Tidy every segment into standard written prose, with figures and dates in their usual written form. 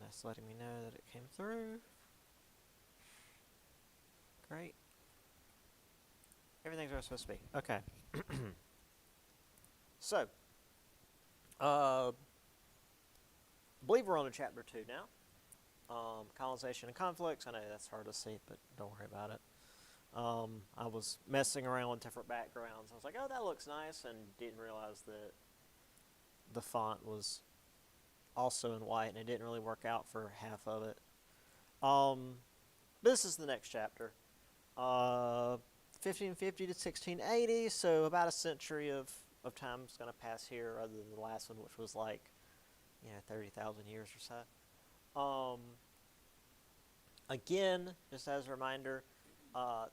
That's letting me know that it came through. Great. Everything's where it's supposed to be. Okay. So, I believe we're on to chapter 2 now. Colonization and conflicts. I know that's hard to see, but don't worry about it. I was messing around with different backgrounds. I was like, oh, that looks nice, and didn't realize that the font was also in white, and it didn't really work out for half of it. This is the next chapter. 1550 to 1680, so about a century of time is going to pass here, other than the last one, which was like, 30,000 years or so. Again, just as a reminder,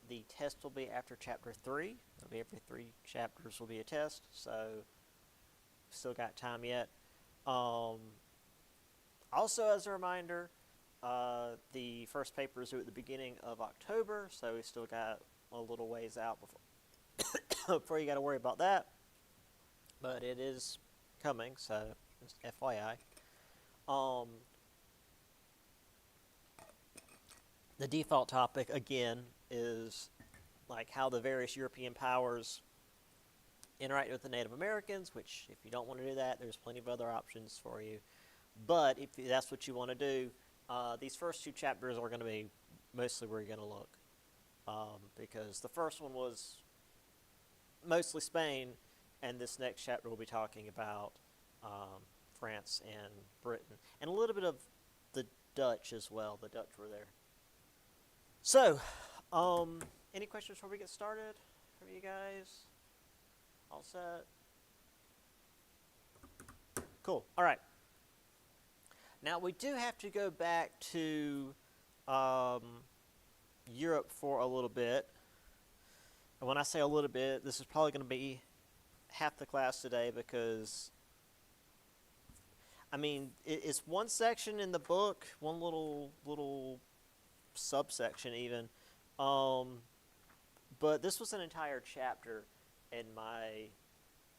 the test will be after chapter 3. It'll be every 3 chapters will be a test, so still got time yet. Also, as a reminder, the first paper is due at the beginning of October, so we still got a little ways out before you got to worry about that. But it is coming, so just FYI. The default topic, again, is like how the various European powers interact with the Native Americans, which if you don't want to do that, there's plenty of other options for you. But if that's what you want to do, these first 2 chapters are going to be mostly where you're going to look. Because the first one was mostly Spain, and this next chapter will be talking about France and Britain, and a little bit of the Dutch as well. The Dutch were there. So, any questions before we get started from you guys? All set? Cool. All right. Now, we do have to go back to Europe for a little bit. And when I say a little bit, this is probably going to be half the class today because, it's one section in the book, one little subsection even. But this was an entire chapter in my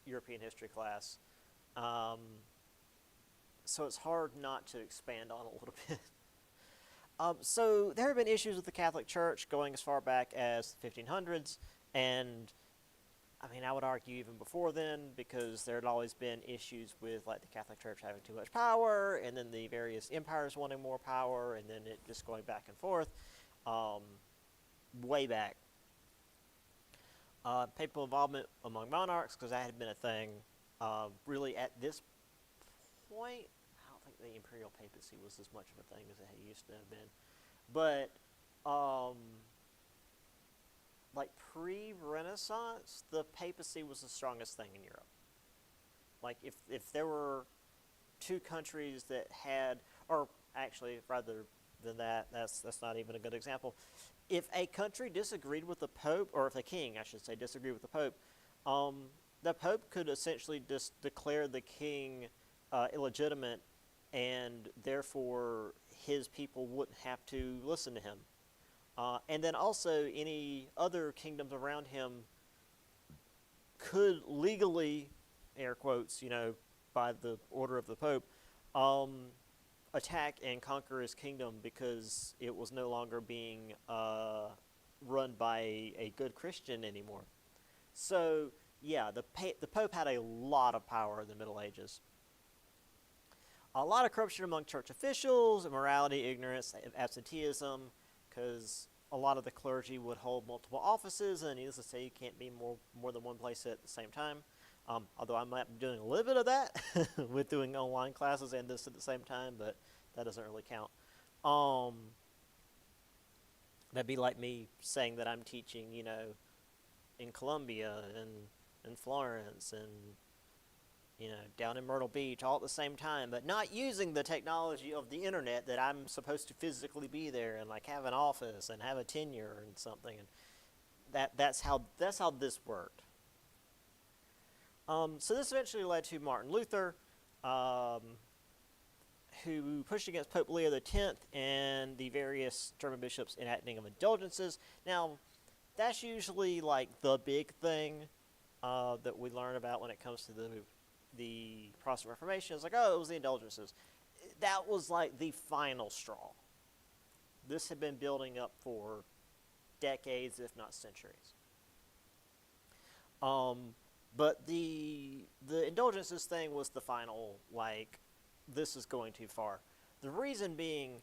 European history class. So it's hard not to expand on a little bit. So there have been issues with the Catholic Church going as far back as the 1500s, and I would argue even before then, because there had always been issues with like the Catholic Church having too much power, and then the various empires wanting more power, and then it just going back and forth, way back. Papal involvement among monarchs, because that had been a thing, really at this point. I don't think the imperial papacy was as much of a thing as it used to have been, but like pre-Renaissance, the papacy was the strongest thing in Europe. Like if there were 2 countries that had, or actually rather than that, that's not even a good example. If a country disagreed with the Pope, or if the king, I should say, disagreed with the Pope, the Pope could essentially just declare the king illegitimate, and therefore his people wouldn't have to listen to him. And then also any other kingdoms around him could legally, air quotes, by the order of the Pope, attack and conquer his kingdom because it was no longer being run by a good Christian anymore. So, yeah, the Pope had a lot of power in the Middle Ages. A lot of corruption among church officials, immorality, ignorance, absenteeism, because a lot of the clergy would hold multiple offices, and needless to say, you can't be more than one place at the same time. Although I might be doing a little bit of that with doing online classes and this at the same time, but that doesn't really count. That'd be like me saying that I'm teaching, in Colombia and in Florence and down in Myrtle Beach all at the same time, but not using the technology of the internet that I'm supposed to physically be there and like have an office and have a tenure and something, and that's how this worked. So this eventually led to Martin Luther, who pushed against Pope Leo X and the various German bishops enacting of indulgences. Now, that's usually like the big thing that we learn about when it comes to the Protestant Reformation. It's like, oh, it was the indulgences. that was like the final straw. This had been building up for decades, if not centuries. But the indulgences thing was the final, like, this is going too far. The reason being,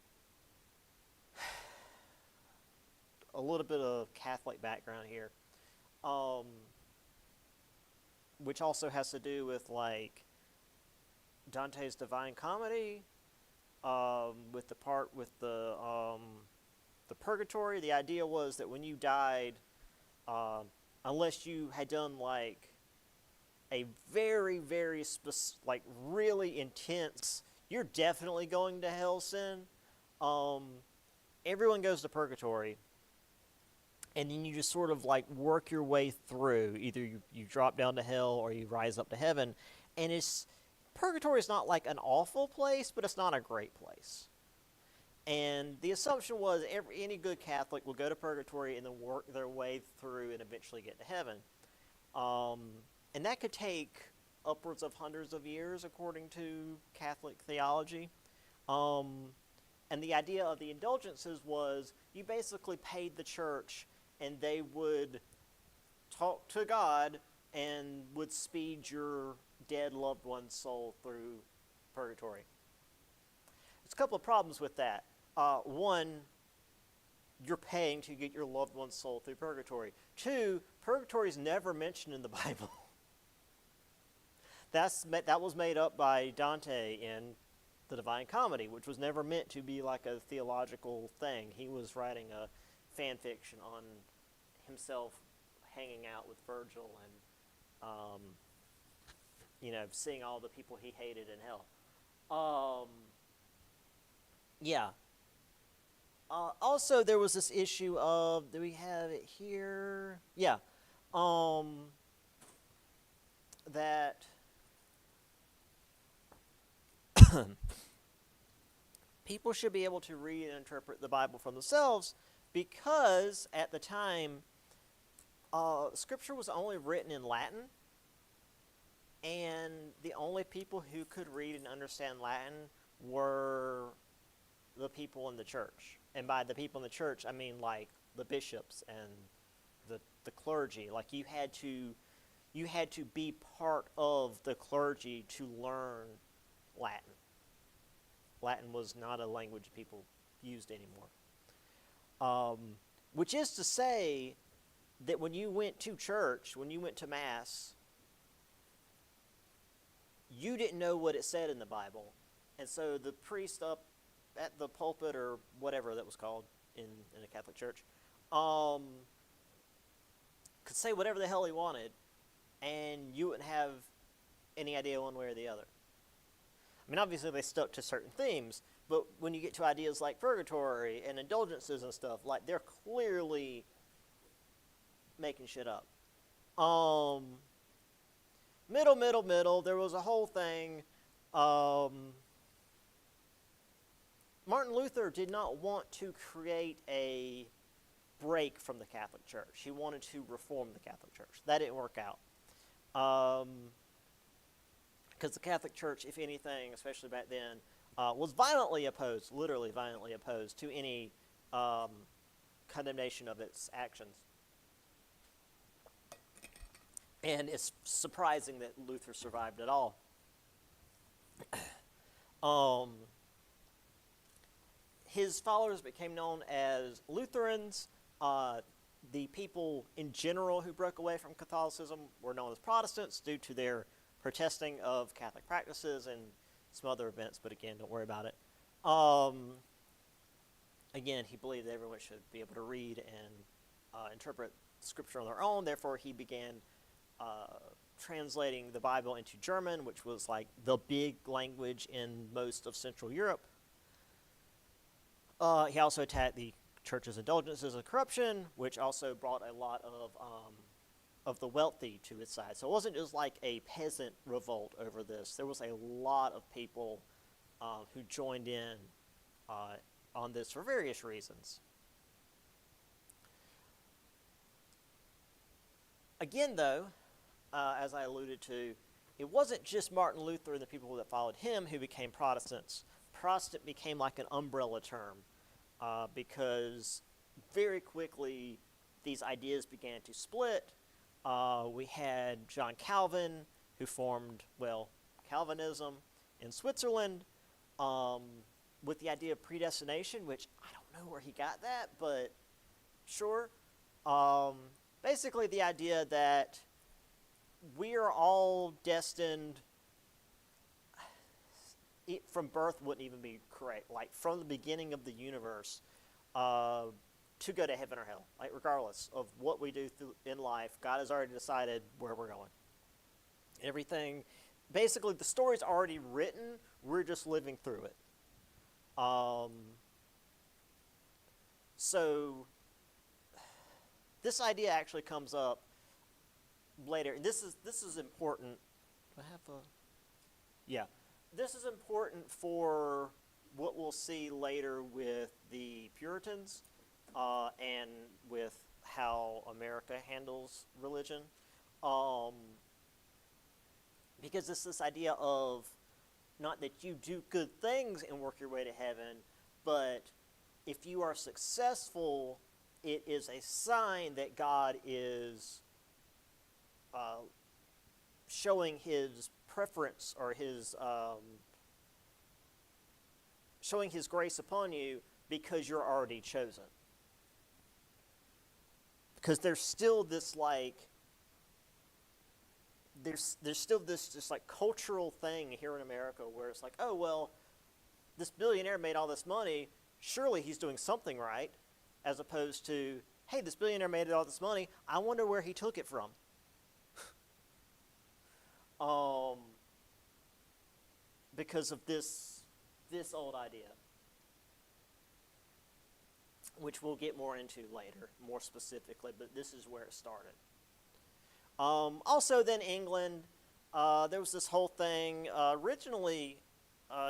a little bit of Catholic background here, which also has to do with, like, Dante's Divine Comedy, with the part with the purgatory. The idea was that when you died, unless you had done, like, a very, very like, really intense, you're definitely going to hell sin, everyone goes to purgatory, and then you just sort of, like, work your way through. Either you drop down to hell or you rise up to heaven, and purgatory is not, like, an awful place, but it's not a great place. And the assumption was any good Catholic will go to purgatory and then work their way through and eventually get to heaven. And that could take upwards of hundreds of years, according to Catholic theology. And the idea of the indulgences was you basically paid the church, and they would talk to God and would speed your dead loved one's soul through purgatory. There's a couple of problems with that. One, you're paying to get your loved one's soul through purgatory. Two, purgatory is never mentioned in the Bible. That was made up by Dante in the Divine Comedy, which was never meant to be like a theological thing. He was writing a fan fiction on himself hanging out with Virgil and, seeing all the people he hated in hell. Yeah. Also, there was this issue of, do we have it here? Yeah. That people should be able to read and interpret the Bible for themselves, because at the time, Scripture was only written in Latin, and the only people who could read and understand Latin were the people in the church. And by the people in the church, I mean, like, the bishops and the clergy. Like, you had to be part of the clergy to learn Latin. Latin was not a language people used anymore. Which is to say that when you went to church, when you went to Mass, you didn't know what it said in the Bible. And so the priest up at the pulpit, or whatever that was called in a Catholic church, could say whatever the hell he wanted, and you wouldn't have any idea one way or the other. I mean, obviously they stuck to certain themes, but when you get to ideas like purgatory and indulgences and stuff, like, they're clearly making shit up. Middle, there was a whole thing. Martin Luther did not want to create a break from the Catholic Church. He wanted to reform the Catholic Church. That didn't work out. Because the Catholic Church, if anything, especially back then, was literally violently opposed to any condemnation of its actions. And it's surprising that Luther survived at all. His followers became known as Lutherans. The people in general who broke away from Catholicism were known as Protestants due to their protesting of Catholic practices and some other events, but again, don't worry about it. Again, he believed that everyone should be able to read and interpret Scripture on their own. Therefore, he began translating the Bible into German, which was like the big language in most of Central Europe. He also attacked the church's indulgences and corruption, which also brought a lot of the wealthy to his side. So it wasn't just like a peasant revolt over this. There was a lot of people who joined in on this for various reasons. Again, though, as I alluded to, it wasn't just Martin Luther and the people that followed him who became Protestants. Protestant became like an umbrella term because very quickly these ideas began to split. We had John Calvin, who formed, well, Calvinism in Switzerland, with the idea of predestination, which I don't know where he got that, but sure. Basically, the idea that we are all destined, from birth wouldn't even be correct, like from the beginning of the universe, to go to heaven or hell, like regardless of what we do in life. God has already decided where we're going. Everything, basically, the story's already written. We're just living through it. So this idea actually comes up later. This is important. Do I have a? Yeah, this is important for what we'll see later with the Puritans, and with how America handles religion, because it's this idea of not that you do good things and work your way to heaven, but if you are successful, it is a sign that God is showing his preference or his showing his grace upon you because you're already chosen. Because there's still this like there's still this just like cultural thing here in America where it's like, oh well, this billionaire made all this money, surely he's doing something right, as opposed to, hey, this billionaire made all this money, I wonder where he took it from. Because of this old idea, which we'll get more into later, more specifically, but this is where it started. Also, then England, there was this whole thing. Originally,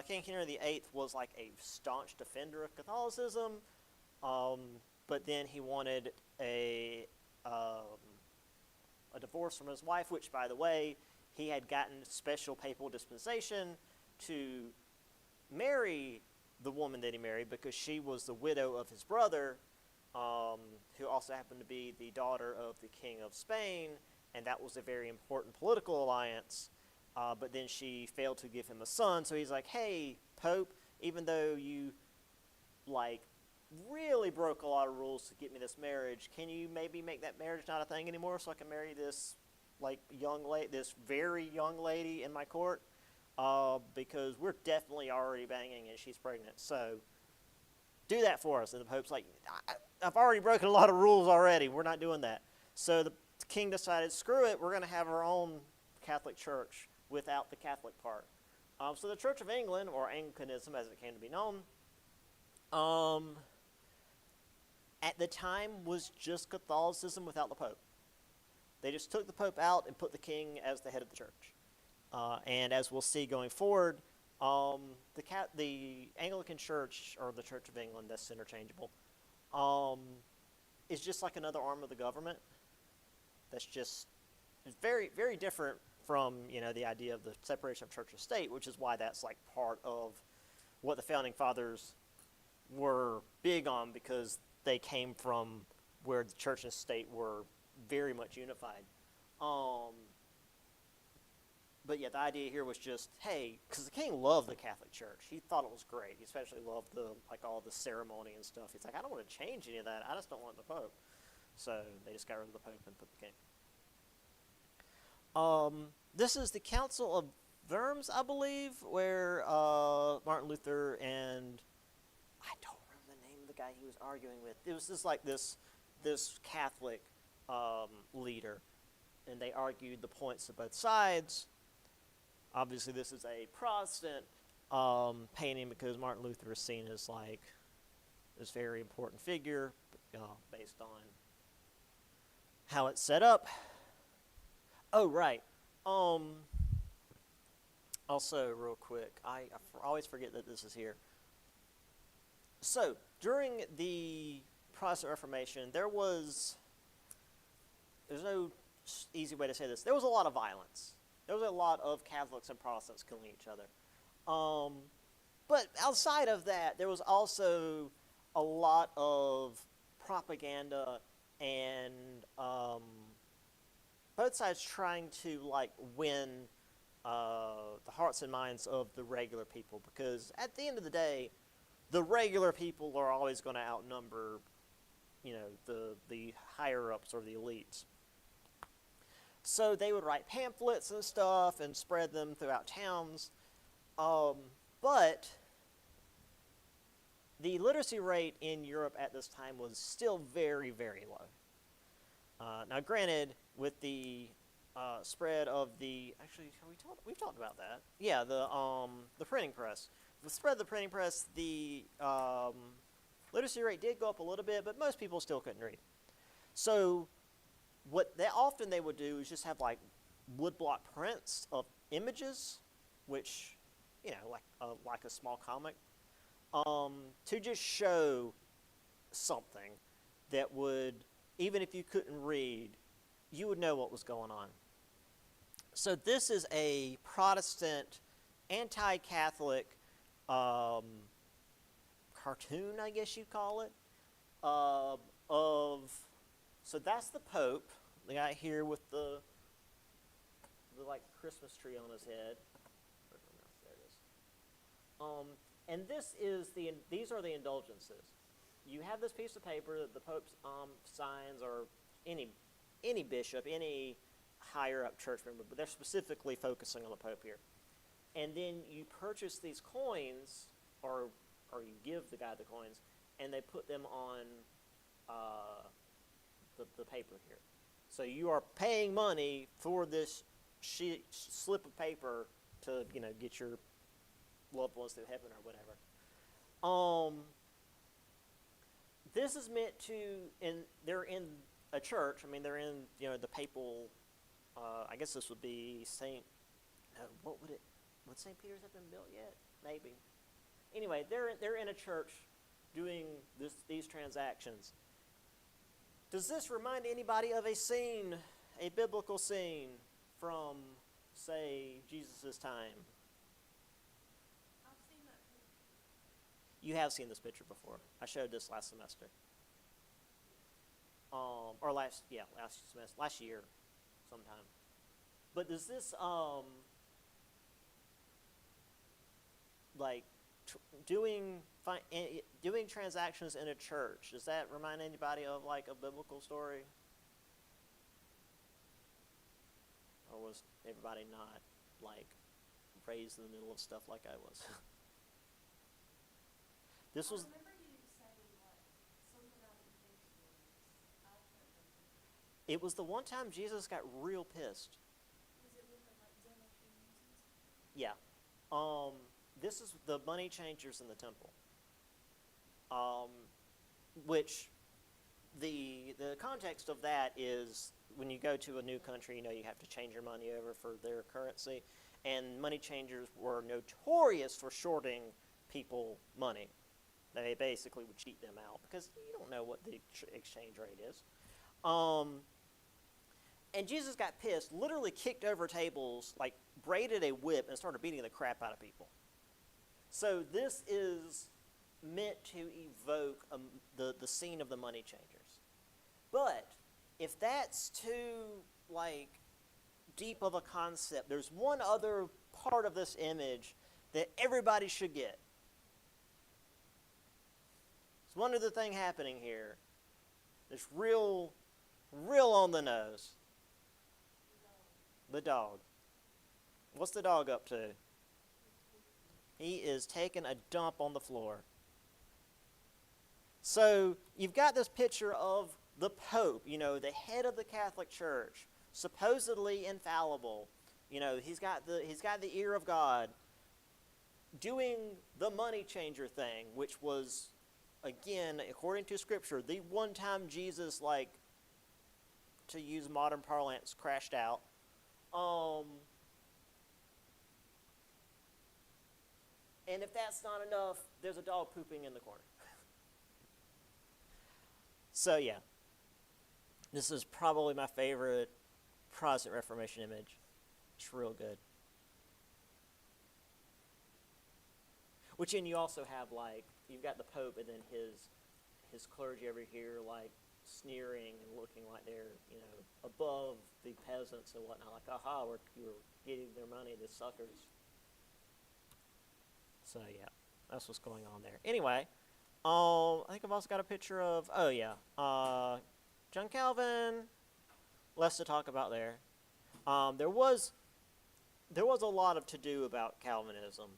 King Henry VIII was like a staunch defender of Catholicism, but then he wanted a divorce from his wife, which, by the way, he had gotten special papal dispensation to marry the woman that he married because she was the widow of his brother, who also happened to be the daughter of the King of Spain, and that was a very important political alliance. But then she failed to give him a son, so he's like, hey, Pope, even though you, like, really broke a lot of rules to get me this marriage, can you maybe make that marriage not a thing anymore so I can marry this, like, this very young lady in my court? Because we're definitely already banging and she's pregnant, so do that for us. And the Pope's like, I've already broken a lot of rules already. We're not doing that. So the king decided, screw it, we're going to have our own Catholic Church without the Catholic part. So the Church of England, or Anglicanism as it came to be known, at the time was just Catholicism without the Pope. They just took the Pope out and put the king as the head of the church. And as we'll see going forward, the Anglican Church, or the Church of England, that's interchangeable, is just like another arm of the government. That's just very, very different from, the idea of the separation of church and state, which is why that's like part of what the Founding Fathers were big on, because they came from where the church and state were very much unified. But yeah, the idea here was just, hey, because the king loved the Catholic Church. He thought it was great. He especially loved all the ceremony and stuff. He's like, I don't want to change any of that. I just don't want the Pope. So they just got rid of the Pope and put the king. This is the Council of Worms, I believe, where Martin Luther and I don't remember the name of the guy he was arguing with. It was just like this Catholic leader, and they argued the points of both sides. Obviously, this is a Protestant painting because Martin Luther is seen as like this very important figure based on how it's set up. Oh, right. Also, real quick, I always forget that this is here. So, during the Protestant Reformation, there's no easy way to say this. There was a lot of violence. There was a lot of Catholics and Protestants killing each other. But outside of that, there was also a lot of propaganda and both sides trying to like win the hearts and minds of the regular people, because at the end of the day, the regular people are always going to outnumber, the higher ups or the elites. So they would write pamphlets and stuff and spread them throughout towns. But the literacy rate in Europe at this time was still very, very low. Now, granted, with the spread of we've talked about that. Yeah, the printing press. With the spread of the printing press, the literacy rate did go up a little bit, but most people still couldn't read. So what they would do is just have like woodblock prints of images, which, like a small comic, to just show something that would, even if you couldn't read, you would know what was going on. So this is a Protestant, anti-Catholic cartoon, I guess you'd call it, so that's the Pope, the guy here with the like Christmas tree on his head. There it is. And these are the indulgences. You have this piece of paper that the Pope signs, or any bishop, any higher up church member, but they're specifically focusing on the Pope here. And then you purchase these coins, or you give the guy the coins, and they put them on the paper here. So you are paying money for this slip of paper to, get your loved ones through heaven or whatever. This is meant to, and they're in a church. I mean, they're in, the papal. I guess this would be Saint. Would St. Peter's have been built yet? Maybe. Anyway, they're in a church doing these transactions. Does this remind anybody of a biblical scene from, say, Jesus' time? I've seen that picture. You have seen this picture before. I showed this last semester. Or last semester, last year, sometime. But does this, doing transactions in a church, does that remind anybody of like a biblical story? Or was everybody not like raised in the middle of stuff like I was? This was. I remember you saying something about it in big stories. I can't remember. It was the one time Jesus got real pissed. Was it with the demo kings and stuff? Yeah. This is the money changers in the temple. Which the context of that is when you go to a new country, you have to change your money over for their currency, and money changers were notorious for shorting people money. They basically would cheat them out because you don't know what the exchange rate is. And Jesus got pissed, literally kicked over tables, like braided a whip, and started beating the crap out of people. So this is meant to evoke the scene of the money changers. But if that's too deep of a concept, there's one other part of this image that everybody should get. There's one other thing happening here. It's real on the nose. The dog. What's the dog up to? He is taking a dump on the floor. So you've got this picture of the Pope, the head of the Catholic Church, supposedly infallible. He's got the ear of God, doing the money changer thing, which was, again, according to Scripture, the one time Jesus, to use modern parlance, crashed out. And if that's not enough, there's a dog pooping in the corner. So yeah, this is probably my favorite Protestant Reformation image. It's real good. Which then you also have like you've got the Pope and then his clergy over here like sneering and looking like they're above the peasants and whatnot. Like, aha, you're getting their money, the suckers. So yeah, that's what's going on there. Anyway, I think I've also got a picture of John Calvin. Less to talk about there. There was a lot of to do about Calvinism,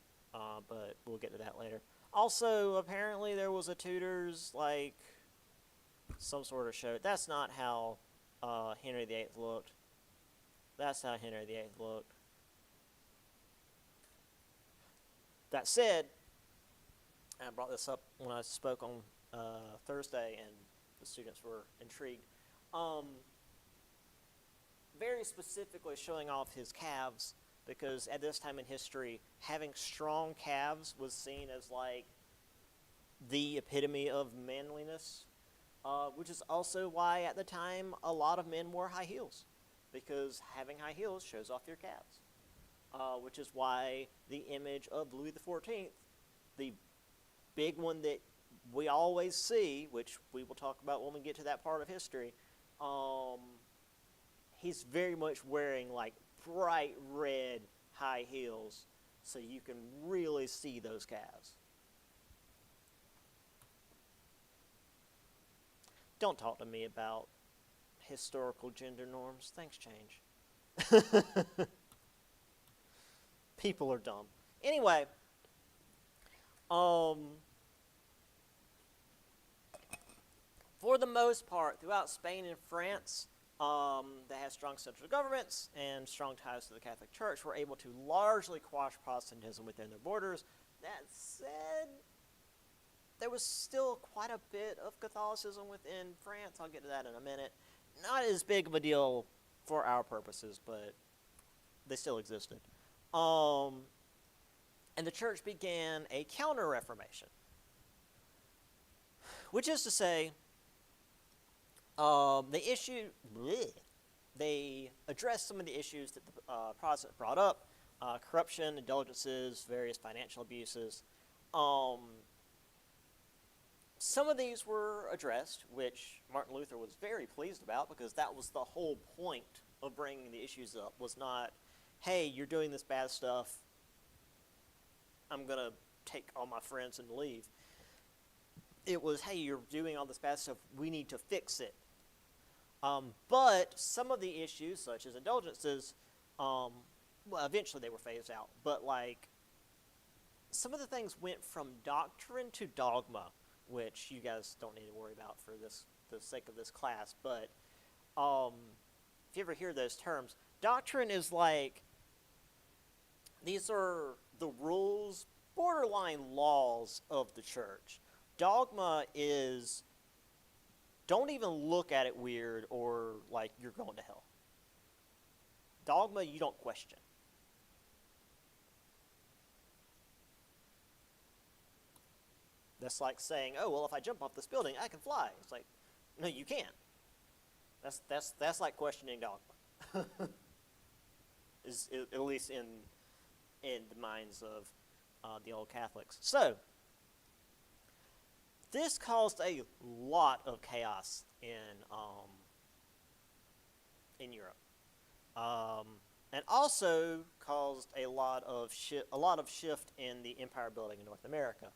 but we'll get to that later. Also, apparently there was a Tudors like some sort of show. That's not how Henry VIII looked. That's how Henry VIII looked. That said, I brought this up when I spoke on Thursday, and the students were intrigued. Very specifically showing off his calves, because at this time in history, having strong calves was seen as like the epitome of manliness, which is also why at the time a lot of men wore high heels, because having high heels shows off your calves. Which is why the image of Louis XIV, the big one that we always see, which we will talk about when we get to that part of history, he's very much wearing like bright red high heels, so you can really see those calves. Don't talk to me about historical gender norms. Things change. People are dumb. Anyway, for the most part, throughout Spain and France, that had strong central governments and strong ties to the Catholic Church, were able to largely quash Protestantism within their borders. That said, there was still quite a bit of Catholicism within France. I'll get to that in a minute. Not as big of a deal for our purposes, but they still existed. And the church began a counter-reformation, which is to say, they addressed some of the issues that the Protestants brought up, corruption, indulgences, various financial abuses. Some of these were addressed, which Martin Luther was very pleased about, because that was the whole point of bringing the issues up, was not, hey, you're doing this bad stuff, I'm going to take all my friends and leave. It was, hey, you're doing all this bad stuff, we need to fix it. But some of the issues, such as indulgences, well, eventually they were phased out. But, like, some of the things went from doctrine to dogma, which you guys don't need to worry about for the sake of this class. But if you ever hear those terms, doctrine is like, these are the rules, borderline laws of the church. Dogma is, don't even look at it weird or like you're going to hell. Dogma, you don't question. That's like saying, oh, well, if I jump off this building, I can fly. It's like, no, you can't. That's like questioning dogma. Is at least in the minds of the old Catholics. So, this caused a lot of chaos in Europe, and also caused a lot of shift in the empire building in North America.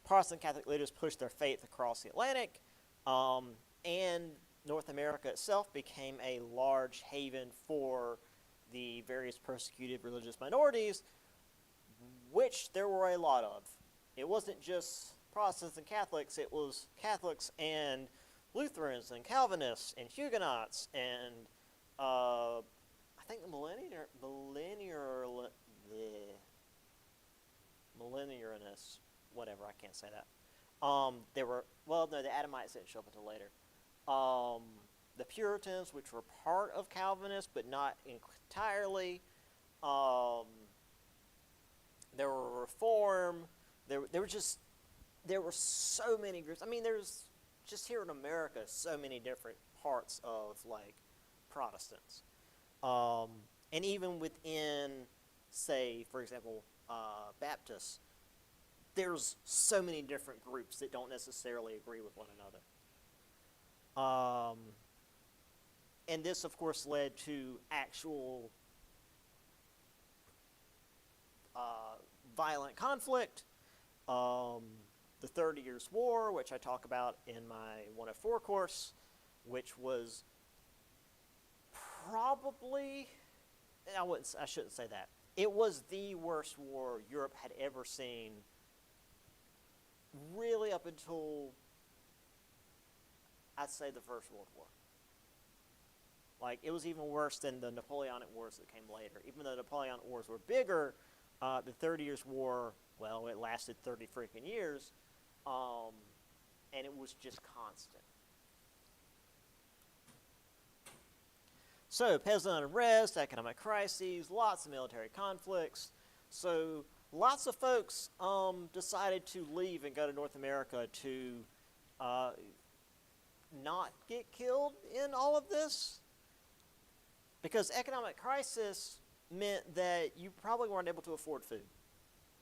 Protestant Catholic leaders pushed their faith across the Atlantic, and North America itself became a large haven for the various persecuted religious minorities, which there were a lot of. It wasn't just Protestants and Catholics, it was Catholics and Lutherans and Calvinists and Huguenots and I think the millenarianists, whatever, I can't say that. The Adamites didn't show up until later. The Puritans, which were part of Calvinists, but not entirely. There were Reform. There were so many groups. I mean, there's just here in America so many different parts of like Protestants, and even within, say, for example, Baptists, there's so many different groups that don't necessarily agree with one another. And this, of course, led to actual violent conflict. The 30 Years' War, which I talk about in my 104 course, which was probably, I shouldn't say that. It was the worst war Europe had ever seen, really up until, I'd say, the First World War. Like, it was even worse than the Napoleonic Wars that came later. Even though the Napoleonic Wars were bigger, the 30 Years' War, well, it lasted 30 freaking years, and it was just constant. So, peasant unrest, economic crises, lots of military conflicts. So, lots of folks decided to leave and go to North America to not get killed in all of this. Because economic crisis meant that you probably weren't able to afford food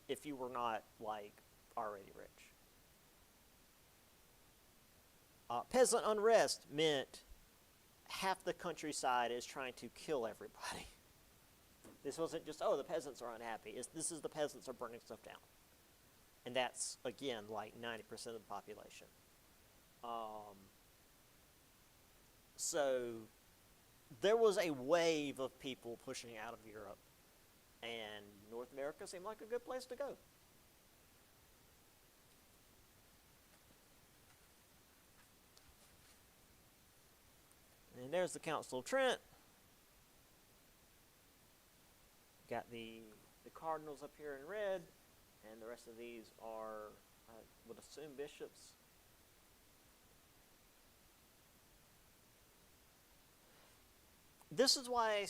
if you were not, like, already rich. Peasant unrest meant half the countryside is trying to kill everybody. This wasn't just, oh, the peasants are unhappy. This is the peasants are burning stuff down. And that's, again, like 90% of the population. So there was a wave of people pushing out of Europe, and North America seemed like a good place to go. And there's the Council of Trent. Got the cardinals up here in red, and the rest of these are, I would assume, bishops. This is why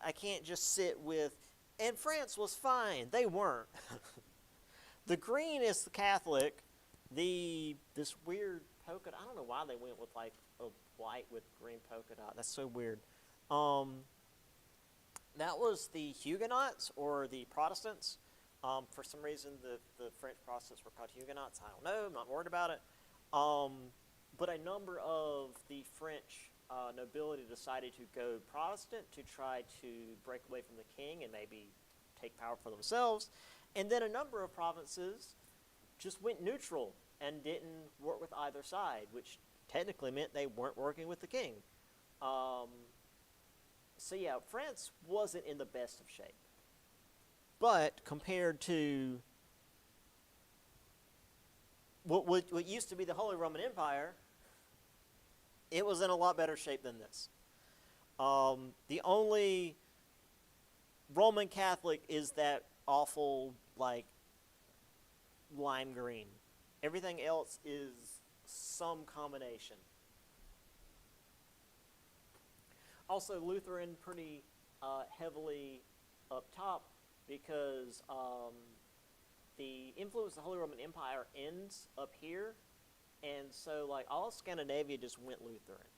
I can't just sit with, and France was fine. They weren't. The green is the Catholic. This weird polka dot, I don't know why they went with like a white with green polka dot. That's so weird. That was the Huguenots or the Protestants. For some reason, the French Protestants were called Huguenots. I don't know. I'm not worried about it. But a number of the French nobility decided to go Protestant to try to break away from the king and maybe take power for themselves. And then a number of provinces just went neutral and didn't work with either side, which technically meant they weren't working with the king. So yeah, France wasn't in the best of shape. But compared to what used to be the Holy Roman Empire, it was in a lot better shape than this. The only Roman Catholic is that awful, like, lime green. Everything else is some combination. Also, Lutheran pretty heavily up top because the influence of the Holy Roman Empire ends up here. And so, like, all of Scandinavia just went Lutheran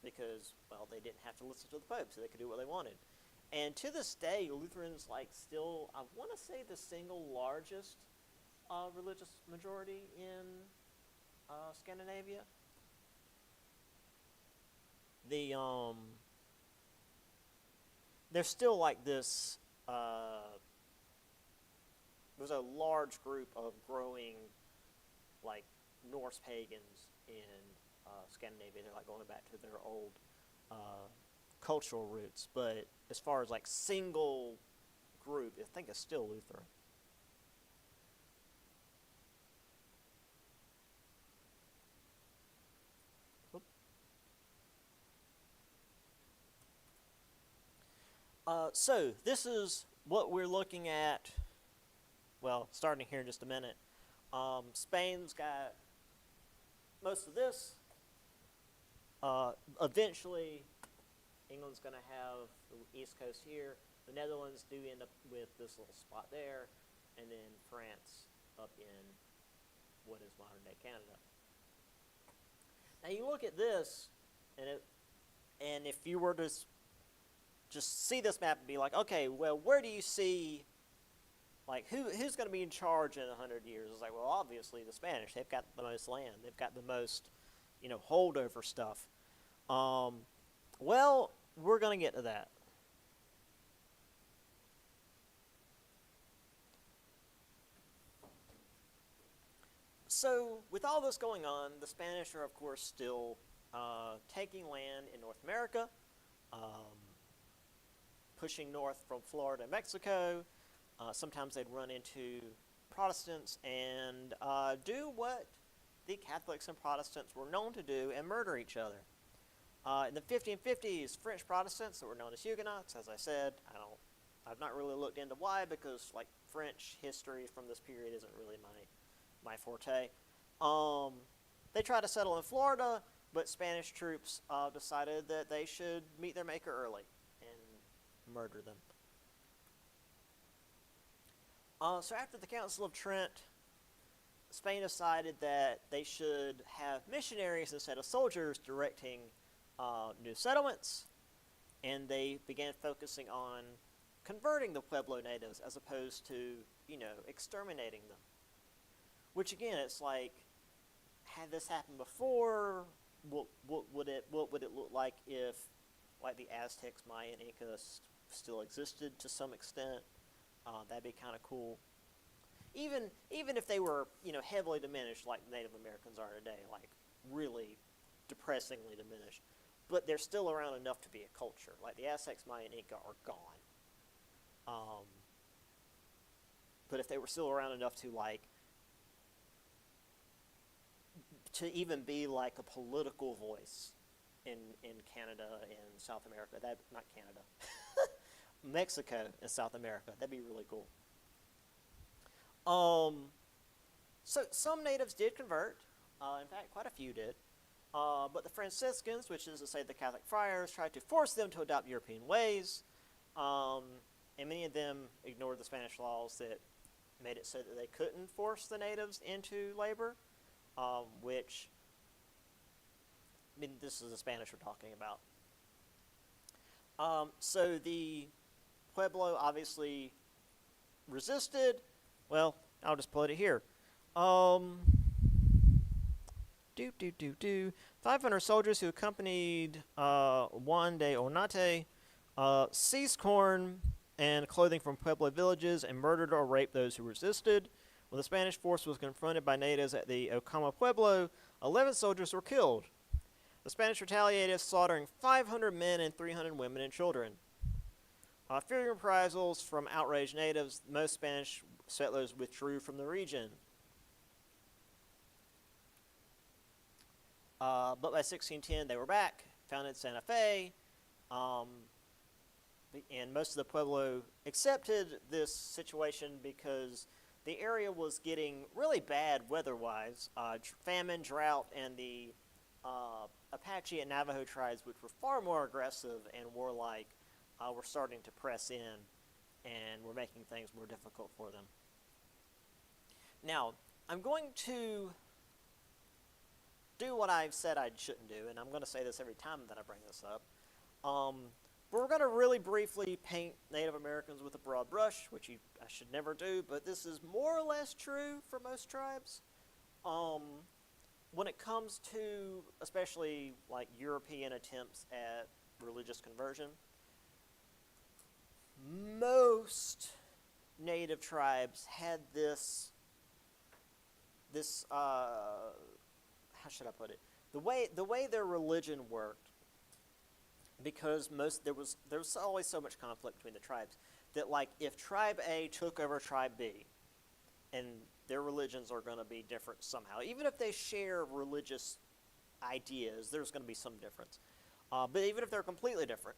because, well, they didn't have to listen to the Pope, so they could do what they wanted. And to this day, Lutherans, like, still, I want to say, the single largest religious majority in Scandinavia. There's still, like, this, there's a large group of growing, like, Norse pagans in Scandinavia. They're like going back to their old cultural roots. But as far as like single group, I think it's still Lutheran. So this is what we're looking at. Well, starting here in just a minute. Spain's got most of this. Eventually, England's going to have the East Coast here. The Netherlands do end up with this little spot there, and then France up in what is modern-day Canada. Now you look at this, and if you were to just see this map and be like, okay, well, where do you see Like, who's going to be in charge in 100 years? It's like, well, obviously the Spanish. They've got the most land. They've got the most, holdover stuff. Well, we're going to get to that. So, with all this going on, the Spanish are, of course, still taking land in North America, um, pushing north from Florida and Mexico. Sometimes they'd run into Protestants and do what the Catholics and Protestants were known to do and murder each other. In the 1550s, French Protestants that were known as Huguenots, as I said, I've not really looked into why, because like French history from this period isn't really my forte. They tried to settle in Florida, but Spanish troops decided that they should meet their maker early and murder them. So after the Council of Trent, Spain decided that they should have missionaries instead of soldiers directing new settlements, and they began focusing on converting the Pueblo natives as opposed to, exterminating them. Which again, it's like, had this happened before, what would it look like if, like, the Aztecs, Maya, and Inca still existed to some extent? That'd be kind of cool. Even if they were, heavily diminished like Native Americans are today, like really depressingly diminished, but they're still around enough to be a culture. Like the Aztecs, Maya, and Inca are gone. But if they were still around enough to to even be like a political voice in Canada and South America, not Canada, Mexico and South America, that'd be really cool. So some natives did convert. In fact, quite a few did. But the Franciscans, which is to say the Catholic friars, tried to force them to adopt European ways. And many of them ignored the Spanish laws that made it so that they couldn't force the natives into labor, which, this is the Spanish we're talking about. So the Pueblo obviously resisted. Well, I'll just put it here. 500 soldiers who accompanied Juan de Onate seized corn and clothing from Pueblo villages and murdered or raped those who resisted. When the Spanish force was confronted by natives at the Ocama Pueblo, 11 soldiers were killed. The Spanish retaliated, slaughtering 500 men and 300 women and children. Fearing reprisals from outraged natives, most Spanish settlers withdrew from the region. But by 1610, they were back, founded Santa Fe, and most of the Pueblo accepted this situation because the area was getting really bad weather-wise. Famine, drought, and the Apache and Navajo tribes, which were far more aggressive and warlike, were starting to press in and were making things more difficult for them. Now, I'm going to do what I've said I shouldn't do, and I'm going to say this every time that I bring this up. But we're going to really briefly paint Native Americans with a broad brush, which I should never do, but this is more or less true for most tribes. When it comes to, especially like European attempts at religious conversion, most native tribes had this how should I put it? The way their religion worked, because there was always so much conflict between the tribes, that like if tribe A took over tribe B, and their religions are going to be different somehow, even if they share religious ideas, there's going to be some difference. But even if they're completely different,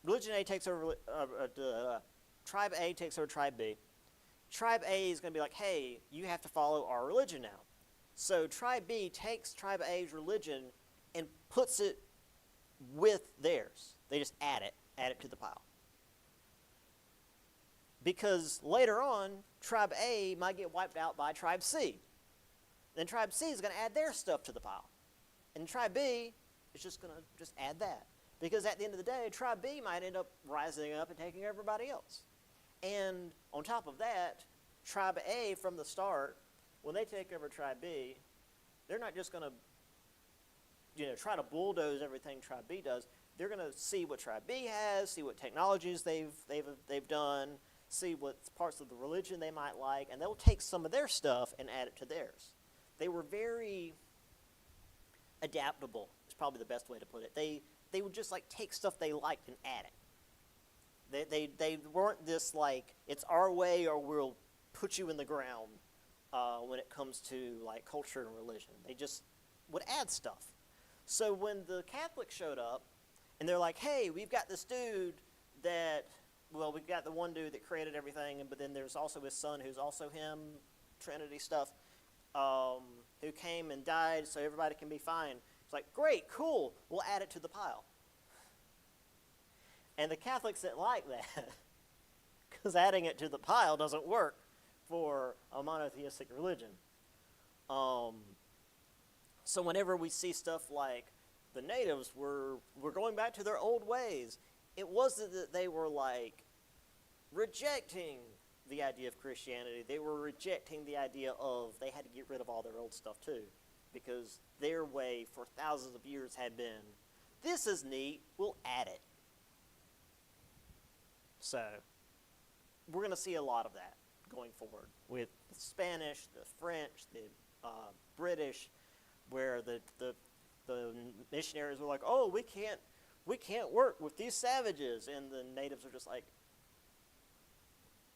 religion A takes over, tribe A takes over tribe B. Tribe A is going to be like, hey, you have to follow our religion now. So tribe B takes tribe A's religion and puts it with theirs. They just add it to the pile. Because later on, tribe A might get wiped out by tribe C. Then tribe C is going to add their stuff to the pile. And tribe B is just going to add that. Because at the end of the day, tribe B might end up rising up and taking everybody else. And on top of that, Tribe A from the start, when they take over Tribe B, they're not just going to try to bulldoze everything Tribe B does. They're going to see what Tribe B has, see what technologies they've done, see what parts of the religion they might like, and they'll take some of their stuff and add it to theirs. They were very adaptable, is probably the best way to put it. They would just like take stuff they liked and add it. They weren't this like, it's our way or we'll put you in the ground when it comes to like culture and religion. They just would add stuff. So when the Catholics showed up, and they're like, hey, we've got this dude that, well, we've got the one dude that created everything, but then there's also his son who's also him, Trinity stuff, who came and died so everybody can be fine. It's like, great, cool, we'll add it to the pile. And the Catholics didn't like that, because adding it to the pile doesn't work for a monotheistic religion. So whenever we see stuff like the natives were going back to their old ways, it wasn't that they were like rejecting the idea of Christianity. They were rejecting the idea of they had to get rid of all their old stuff too, because their way for thousands of years had been, this is neat, we'll add it. So we're going to see a lot of that going forward with the Spanish, the French, the British, where the missionaries were like, oh, we can't work with these savages, and the natives are just like,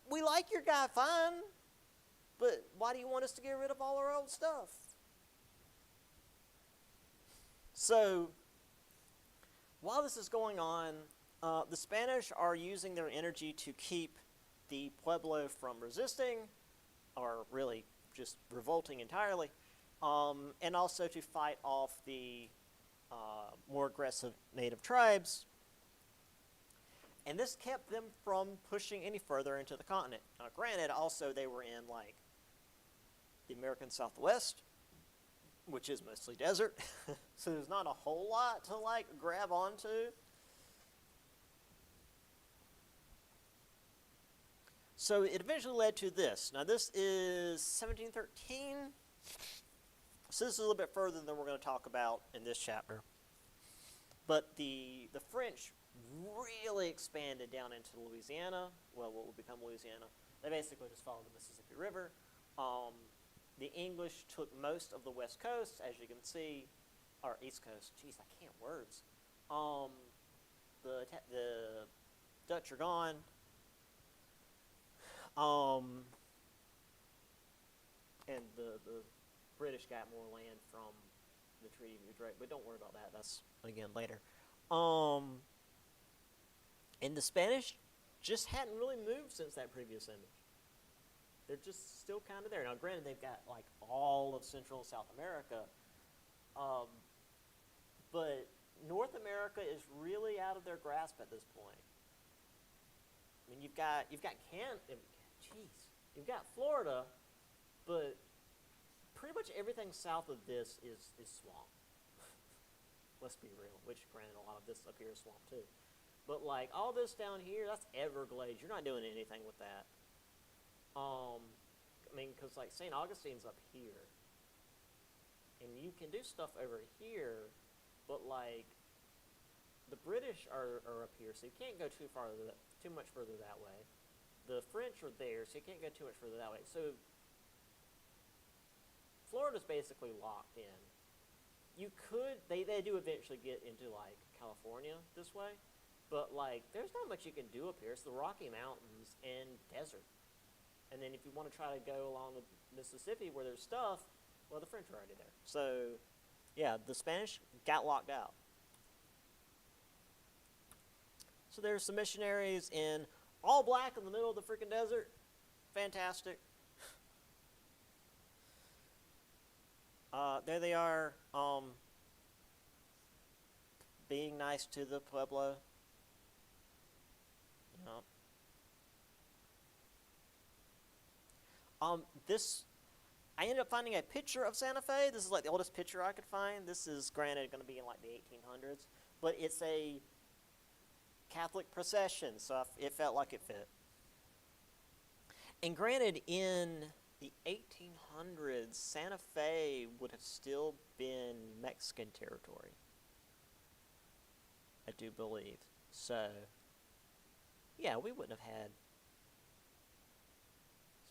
we like your guy fine, but why do you want us to get rid of all our old stuff? So while this is going on, the Spanish are using their energy to keep the Pueblo from resisting, or really just revolting entirely, and also to fight off the more aggressive native tribes. And this kept them from pushing any further into the continent. Now, granted, also they were in like the American Southwest, which is mostly desert, so there's not a whole lot to like grab onto. So it eventually led to this. Now this is 1713. So this is a little bit further than we're going to talk about in this chapter. But the French really expanded down into Louisiana, well, what would become Louisiana. They basically just followed the Mississippi River. The English took most of the west coast, as you can see, or east coast. Jeez, I can't words. The Dutch are gone. And the British got more land from the Treaty of Utrecht, but don't worry about that. That's, again, later. And the Spanish just hadn't really moved since that previous image. They're just still kind of there. Now, granted, they've got, like, all of Central and South America, but North America is really out of their grasp at this point. I mean, you've got Florida, but pretty much everything south of this is swamp. Let's be real, which granted a lot of this up here is swamp too. But like all this down here, that's Everglades. You're not doing anything with that. I mean, because like St. Augustine's up here, and you can do stuff over here, but like the British are up here, so you can't go too much further that way. The French are there, so you can't go too much further that way. So Florida's basically locked in. You could, they do eventually get into like California this way, but like there's not much you can do up here. It's the Rocky Mountains and desert. And then if you want to try to go along the Mississippi where there's stuff, well, the French are already there. So yeah, the Spanish got locked out. So there's some missionaries in all black in the middle of the freaking desert. Fantastic. There they are, being nice to the Pueblo. I ended up finding a picture of Santa Fe. This is like the oldest picture I could find. This is granted going to be in like the 1800s, but it's a Catholic procession, so it felt like it fit. And granted, in the 1800s, Santa Fe would have still been Mexican territory, I do believe. So, yeah, we wouldn't have had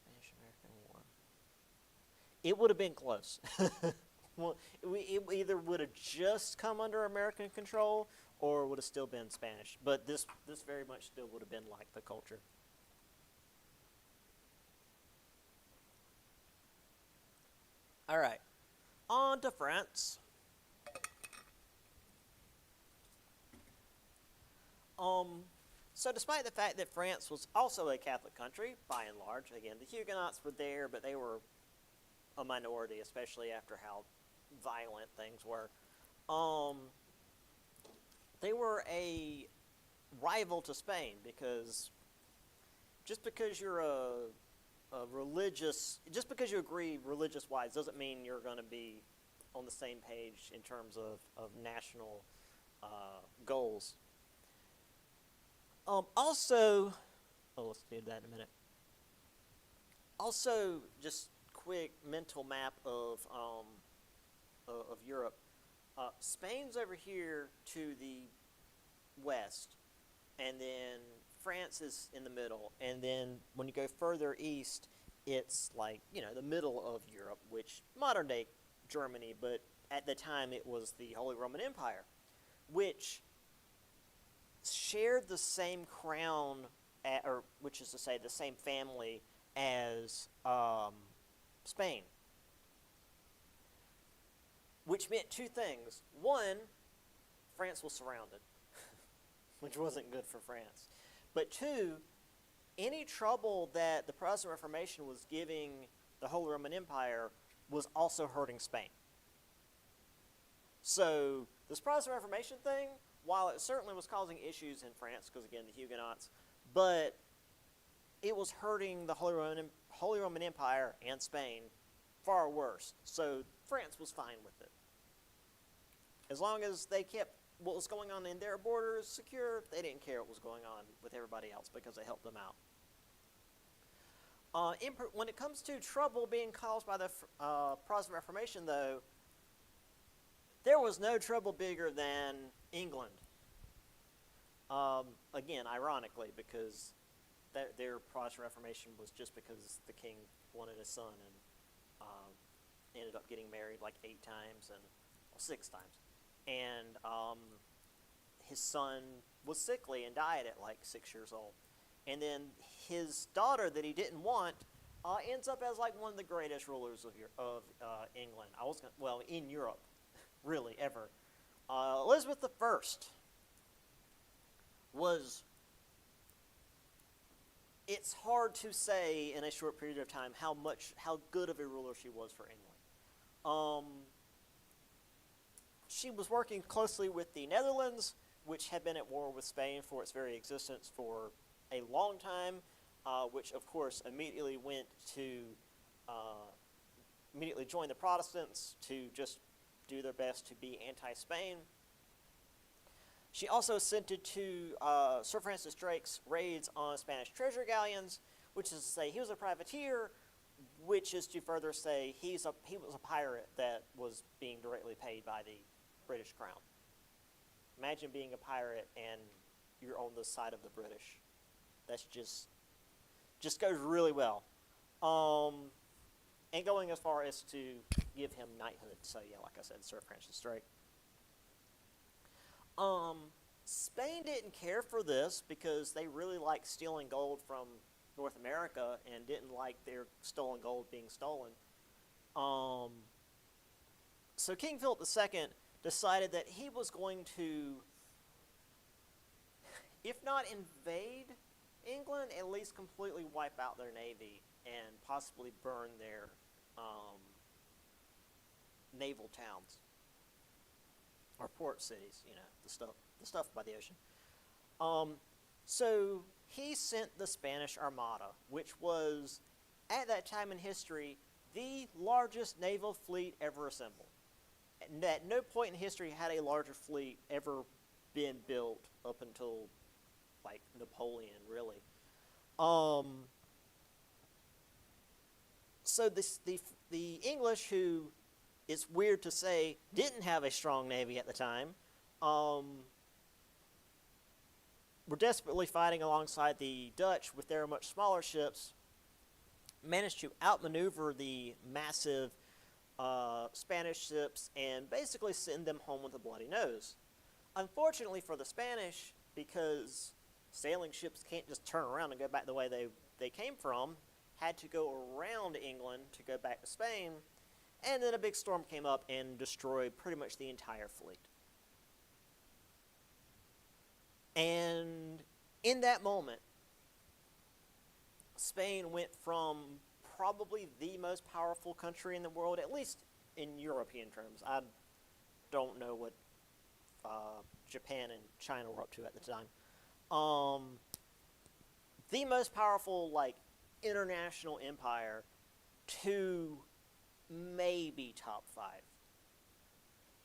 Spanish-American War. It would have been close. Well, it either would have just come under American control or would have still been Spanish. But this very much still would have been like the culture. All right, on to France. Um, so despite the fact that France was also a Catholic country, by and large, again, the Huguenots were there, but they were a minority, especially after how violent things were. Um, they were a rival to Spain because just because you're just because you agree religious wise doesn't mean you're going to be on the same page in terms of national goals. Also, let's do that in a minute. Also, just quick mental map of Europe. Spain's over here to the west, and then France is in the middle, and then when you go further east, it's like the middle of Europe, which modern day Germany, but at the time it was the Holy Roman Empire, which shared the same crown, or which is to say, the same family as Spain, which meant two things. One, France was surrounded, which wasn't good for France. But two, any trouble that the Protestant Reformation was giving the Holy Roman Empire was also hurting Spain. So this Protestant Reformation thing, while it certainly was causing issues in France, because again, the Huguenots, but it was hurting the Holy Roman Empire and Spain far worse. So France was fine with it. As long as they kept what was going on in their borders secure, they didn't care what was going on with everybody else because it helped them out. When it comes to trouble being caused by the Protestant Reformation, though, there was no trouble bigger than England. Again, ironically, because their Protestant Reformation was just because the king wanted a son and ended up getting married like 8 times and 6 times. And his son was sickly and died at like 6 years old. And then his daughter that he didn't want ends up as like one of the greatest rulers of England. In Europe, really, ever. Elizabeth I was, it's hard to say in a short period of time how good of a ruler she was for England. She was working closely with the Netherlands, which had been at war with Spain for its very existence for a long time, which of course immediately joined the Protestants to just do their best to be anti-Spain. She also assented to Sir Francis Drake's raids on Spanish treasure galleons, which is to say he was a privateer, which is to further say he was a pirate that was being directly paid by the British Crown. Imagine being a pirate and you're on the side of the British. That's just goes really well. And going as far as to give him knighthood. So yeah, like I said, Sir Francis Drake. Spain didn't care for this because they really liked stealing gold from North America and didn't like their stolen gold being stolen. So King Philip II decided that he was going to, if not invade England, at least completely wipe out their navy and possibly burn their naval towns or port cities, the stuff by the ocean. So he sent the Spanish Armada, which was, at that time in history, the largest naval fleet ever assembled. And at no point in history had a larger fleet ever been built up until, like, Napoleon, really. So the English, who it's weird to say didn't have a strong navy at the time, were desperately fighting alongside the Dutch with their much smaller ships, managed to outmaneuver the massive Spanish ships and basically send them home with a bloody nose. Unfortunately for the Spanish, because sailing ships can't just turn around and go back the way they came from, had to go around England to go back to Spain, and then a big storm came up and destroyed pretty much the entire fleet. And in that moment, Spain went from probably the most powerful country in the world, at least in European terms. I don't know what Japan and China were up to at the time. The most powerful, like, international empire to maybe top 5.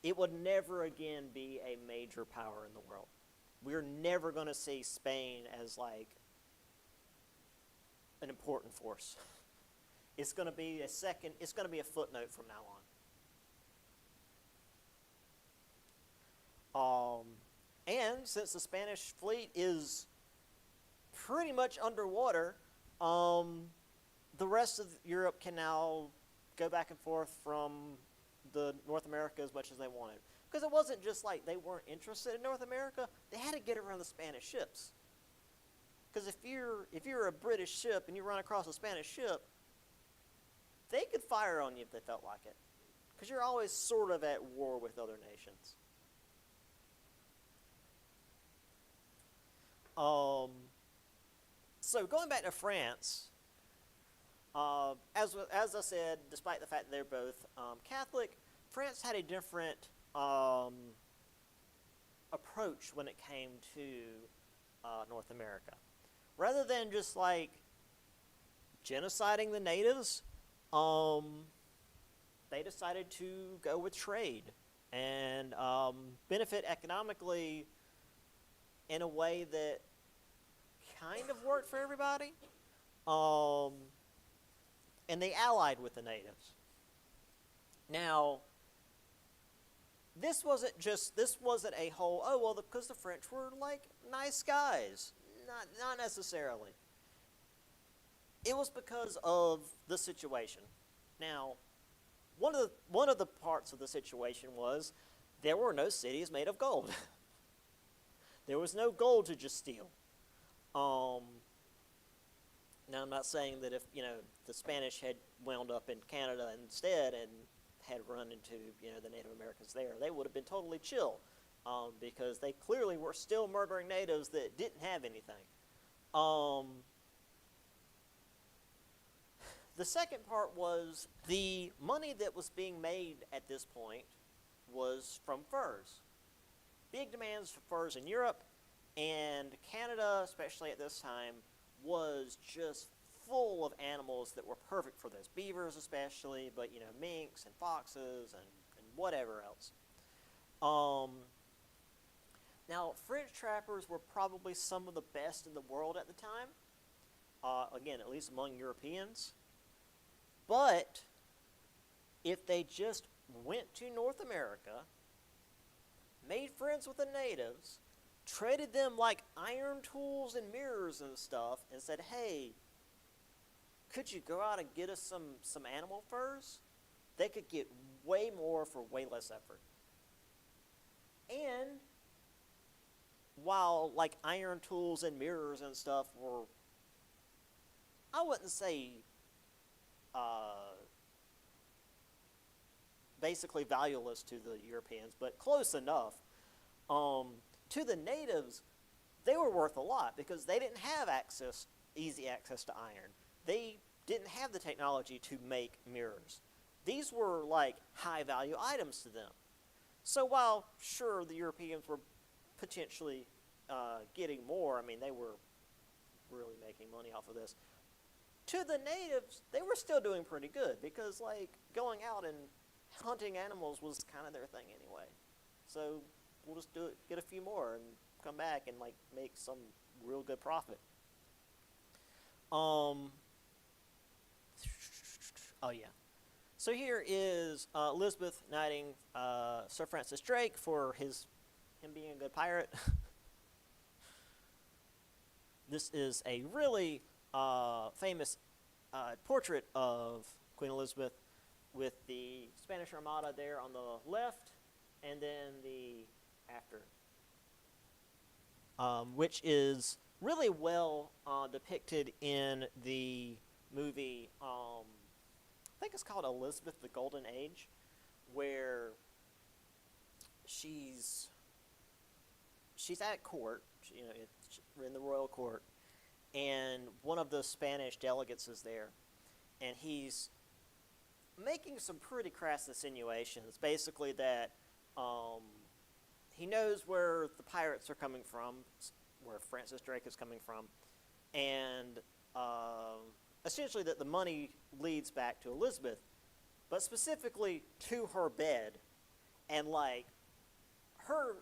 It would never again be a major power in the world. We're never going to see Spain as, like, an important force. It's going to be it's going to be a footnote from now on. And since the Spanish fleet is pretty much underwater, the rest of Europe can now go back and forth from the North America as much as they wanted. Because it wasn't just like they weren't interested in North America, they had to get around the Spanish ships. Because if you're a British ship and you run across a Spanish ship, they could fire on you if they felt like it. Because you're always sort of at war with other nations. So going back to France, as I said, despite the fact that they're both Catholic, France had a different approach when it came to North America. Rather than just like genociding the natives, they decided to go with trade and benefit economically in a way that kind of worked for everybody. And they allied with the natives. Now, this wasn't a whole, oh, well, because the French were, like, nice guys. Not necessarily. It was because of the situation. Now, one of the parts of the situation was there were no cities made of gold. There was no gold to just steal. Now, I'm not saying that if, the Spanish had wound up in Canada instead and had run into, the Native Americans there, they would have been totally chill, because they clearly were still murdering natives that didn't have anything. The second part was the money that was being made at this point was from furs. Big demands for furs in Europe, and Canada, especially at this time, was just full of animals that were perfect for this. Beavers especially, but minks and foxes and whatever else. Now, French trappers were probably some of the best in the world at the time. Again, at least among Europeans. But if they just went to North America, made friends with the natives, traded them like iron tools and mirrors and stuff, and said, hey, could you go out and get us some animal furs? They could get way more for way less effort. And while like iron tools and mirrors and stuff were, I wouldn't say basically valueless to the Europeans, but close enough. To the natives, they were worth a lot because they didn't have easy access to iron. They didn't have the technology to make mirrors. These were like high value items to them. So while sure the Europeans were potentially getting more, they were really making money off of this. To the natives, they were still doing pretty good because like going out and hunting animals was kind of their thing anyway. So we'll just get a few more and come back and like make some real good profit. Oh yeah. So here is Elizabeth knighting Sir Francis Drake for him being a good pirate. This is a really famous portrait of Queen Elizabeth with the Spanish Armada there on the left, and then the after, which is really well depicted in the movie. I think it's called Elizabeth: The Golden Age, where she's at court, we're in the royal court, and one of the Spanish delegates is there, and he's making some pretty crass insinuations, basically that he knows where the pirates are coming from, where Francis Drake is coming from, and essentially that the money leads back to Elizabeth, but specifically to her bed, and like her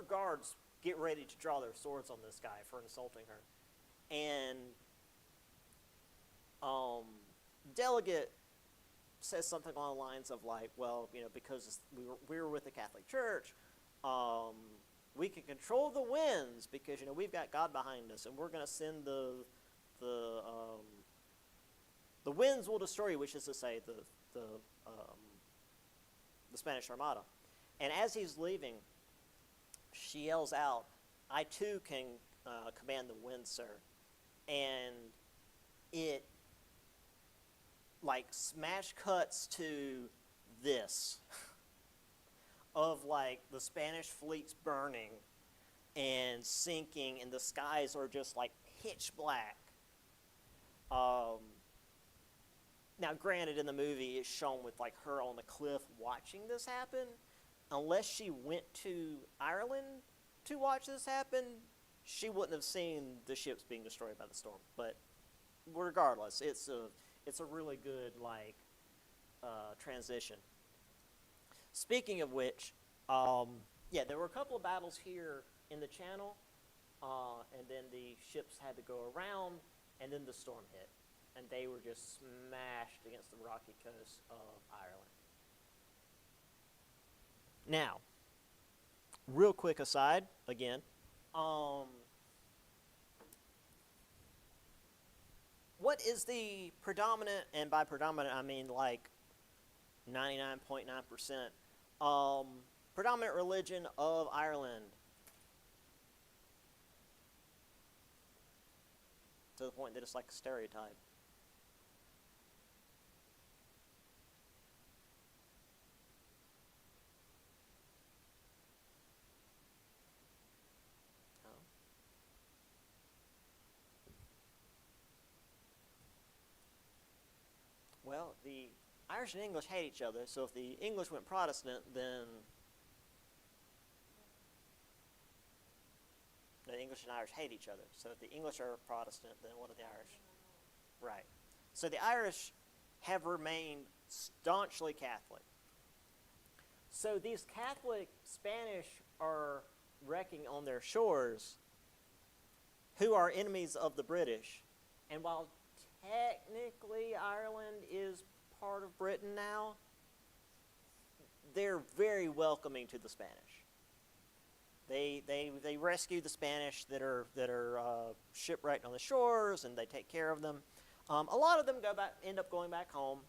guards get ready to draw their swords on this guy for insulting her, and delegate says something along the lines of like, well, because we were with the Catholic Church, we can control the winds because we've got God behind us, and we're going to send the winds will destroy you, which is to say the Spanish Armada. And as he's leaving, she yells out, "I too can command the wind, sir," and it like smash cuts to this of like the Spanish fleet's burning and sinking, and the skies are just like pitch black. Now, granted, in the movie, it's shown with like her on the cliff watching this happen. Unless she went to Ireland to watch this happen, she wouldn't have seen the ships being destroyed by the storm. But regardless, it's a really good transition. Speaking of which, there were a couple of battles here in the Channel, and then the ships had to go around, and then the storm hit, and they were just smashed against the rocky coast of Ireland. Now, real quick aside, again, what is the predominant, and by predominant I mean like 99.9%, predominant religion of Ireland? To the point that it's like a stereotype. Well, the Irish and English hate each other, so if the English went Protestant, then the English and Irish hate each other. So if the English are Protestant, then what are the Irish? Right. So the Irish have remained staunchly Catholic. So these Catholic Spanish are wrecking on their shores, who are enemies of the British. And while technically Ireland is part of Britain now, they're very welcoming to the Spanish. They rescue the Spanish that are shipwrecked on the shores, and they take care of them. A lot of them end up going back home,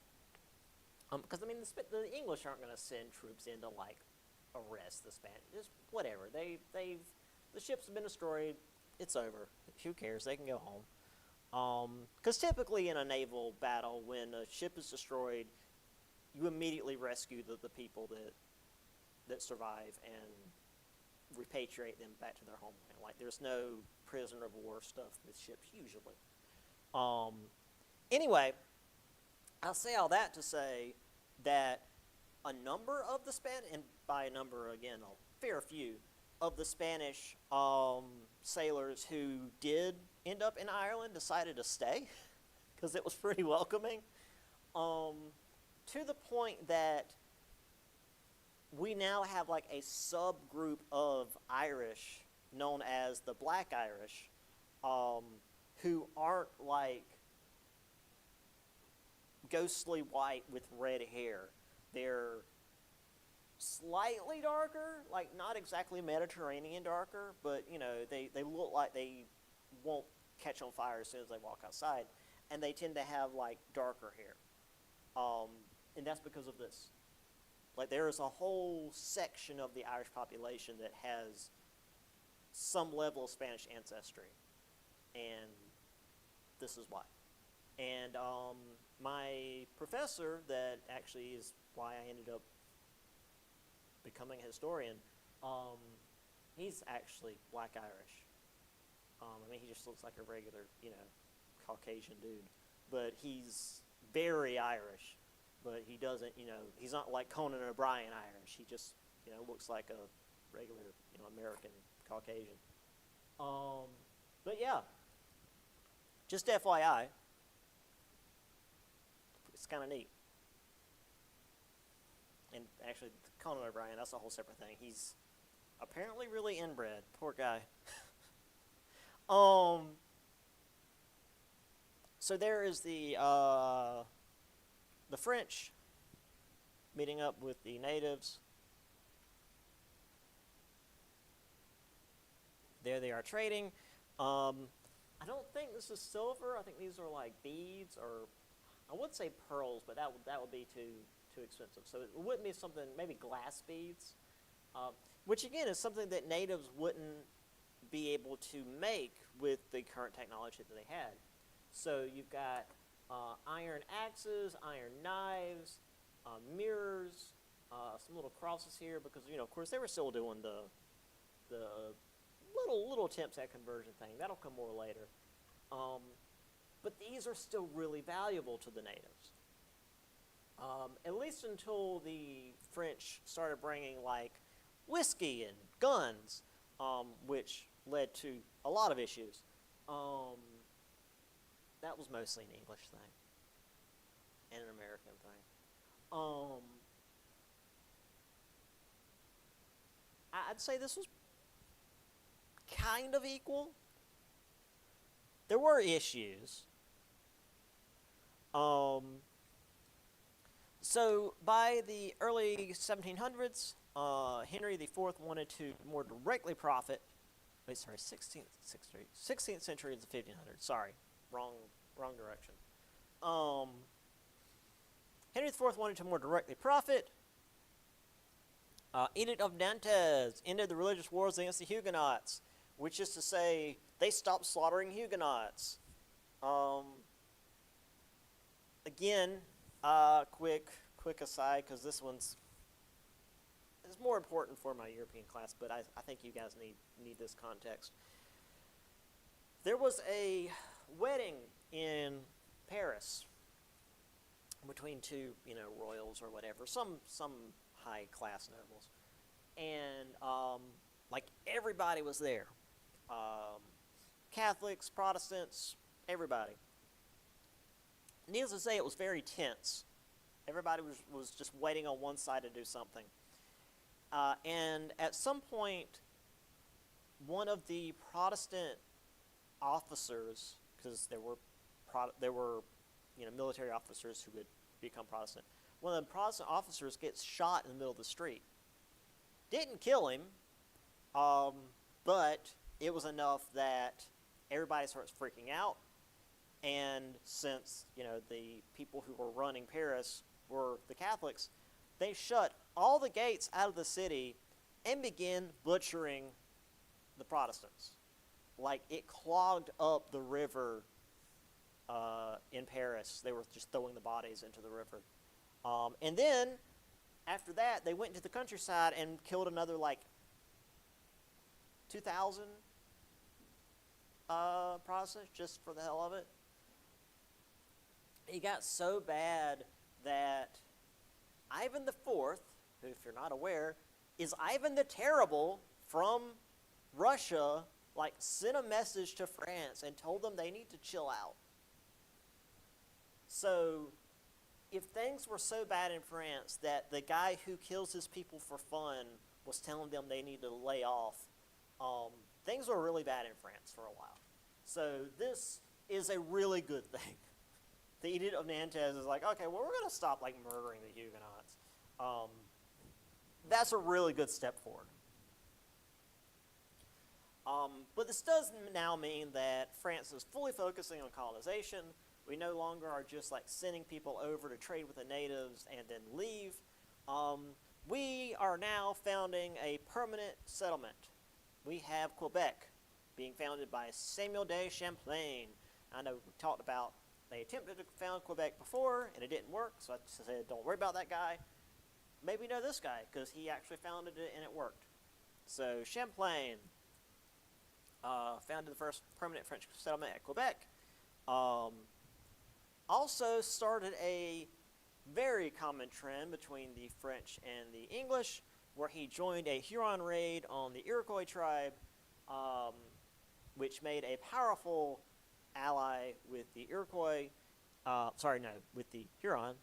because the English aren't going to send troops in to arrest the Spanish. Just whatever. The ships have been destroyed. It's over. Who cares? They can go home. Because typically in a naval battle, when a ship is destroyed, you immediately rescue the people that survive and repatriate them back to their homeland. There's no prisoner of war stuff with ships usually. Anyway, I'll say all that to say that a number of the Spanish, and by a number again, a fair few of the Spanish sailors who did end up in Ireland decided to stay because it was pretty welcoming, to the point that we now have a subgroup of Irish known as the Black Irish, who aren't ghostly white with red hair. They're slightly darker, like not exactly Mediterranean darker, but they look like they won't catch on fire as soon as they walk outside, and they tend to have like darker hair, and that's because of this. Like there is a whole section of the Irish population that has some level of Spanish ancestry, and this is why. And my professor, that actually is why I ended up becoming a historian, he's actually black Irish. I mean, he just looks like a regular, Caucasian dude, but he's very Irish. But he doesn't, he's not like Conan O'Brien Irish. He just, looks like a regular, American Caucasian. But yeah, just FYI, it's kind of neat. And actually, Conan O'Brien, that's a whole separate thing. He's apparently really inbred. Poor guy. So there is the French meeting up with the natives. There they are trading. I don't think this is silver. I think these are like beads, or I would say pearls, but that would be too expensive. So it wouldn't be something, maybe glass beads, which again is something that natives wouldn't be able to make with the current technology that they had. So you've got iron axes, iron knives, mirrors, some little crosses here because of course they were still doing the little attempts at conversion thing. That'll come more later. But these are still really valuable to the natives. At least until the French started bringing like whiskey and guns, which led to a lot of issues. That was mostly an English thing and an American thing. I'd say this was kind of equal. There were issues. So by the early 1700s, Henry IV wanted to more directly profit. 16th century is the 1500s. Sorry, wrong direction. Henry IV wanted to more directly profit. Edict of Nantes ended the religious wars against the Huguenots, which is to say they stopped slaughtering Huguenots. Again, quick aside, because this one's is more important for my European class, but I think you guys need this context. There was a wedding in Paris between two, royals or whatever, some high class nobles, and like everybody was there, Catholics, Protestants, everybody. Needless to say, it was very tense. Everybody was just waiting on one side to do something. And at some point, one of the Protestant officers, because there were military officers who would become Protestant. One of the Protestant officers gets shot in the middle of the street. Didn't kill him, but it was enough that everybody starts freaking out. And since the people who were running Paris were the Catholics, they shut all the gates out of the city and began butchering the Protestants. Like, it clogged up the river in Paris. They were just throwing the bodies into the river. And then, after that, they went into the countryside and killed another, 2,000 Protestants, just for the hell of it. It got so bad that Ivan IV, who, if you're not aware, is Ivan the Terrible from Russia, sent a message to France and told them they need to chill out. So, if things were so bad in France that the guy who kills his people for fun was telling them they need to lay off, things were really bad in France for a while. So, this is a really good thing. the Edict of Nantes is like, okay, well, we're going to stop like murdering the Huguenots. That's a really good step forward. But this does now mean that France is fully focusing on colonization. We no longer are just like sending people over to trade with the natives and then leave. We are now founding a permanent settlement. We have Quebec being founded by Samuel de Champlain. I know we talked about they attempted to found Quebec before and it didn't work, so I said don't worry about that guy. Maybe know this guy because he actually founded it and it worked. So Champlain founded the first permanent French settlement at Quebec. Also started a very common trend between the French and the English, where he joined a Huron raid on the Iroquois tribe, which made a powerful ally with the Iroquois, with the Huron,